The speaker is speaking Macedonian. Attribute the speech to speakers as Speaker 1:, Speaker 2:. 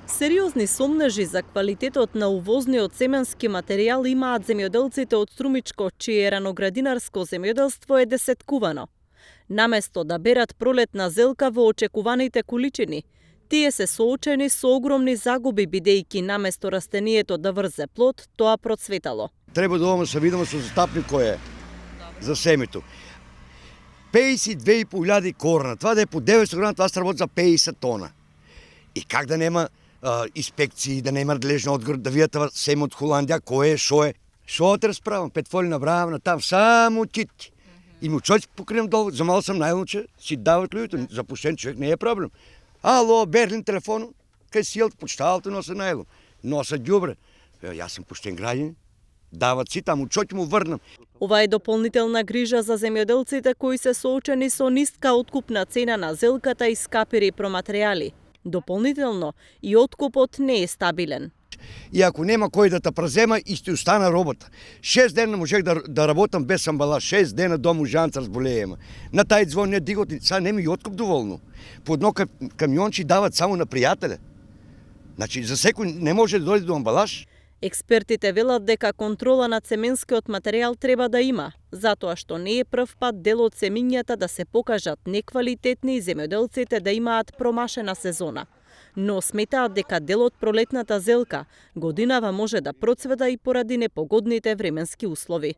Speaker 1: Сериозни сомнежи за квалитетот на увозниот семенски материјал имаат земјоделците од Струмичко, чие раноградинарско земјоделство е десеткувано. Наместо да берат пролетна зелка во очекуваните количини, тие се соочени со огромни загуби, бидејќи наместо растението да врзе плод, тоа процветало.
Speaker 2: Треба да се видиме со застапник кој е за семето. 52.500 корна, това да е по 900 грама, това се работи за 50 тона. И как да нема инспекции, да нема надлежен одговор, да видат семе од Холандија, кој е, шо е. Шо те разправам, петфоли направам, там само тити. И му човек покривам долу, за мало съм најавно, че си дават луѓето, запушен човек не е проблем. Ало, Берлин телефон, кај силата, почталата носа најло, носа ѓубре. Јас сум поштен граѓанин, дават си таму, човек му врнам.
Speaker 1: Ова е дополнителна грижа за земјоделците кои се соочени со ниска откупна цена на зелката и скапи проматеријали. Дополнително, и откупот не е стабилен.
Speaker 2: И ако нема кој да те презема, и ще остана работа. 6 дена можех да работам без амбалаж, 6 дена до мужанца разболеема. На тај звон не дигот, сега нема и откуп доволно. По едно камиончи дават само на пријателя. Значи, за секој не може да дојде до амбалаж.
Speaker 1: Експертите велат дека контрола над семенскиот материјал треба да има, затоа што не е прв пат дел од семињата да се покажат неквалитетни и земјоделците да имаат промашена сезона. Но сметаат дека дел од пролетната зелка годинава може да процвета и поради непогодните временски услови.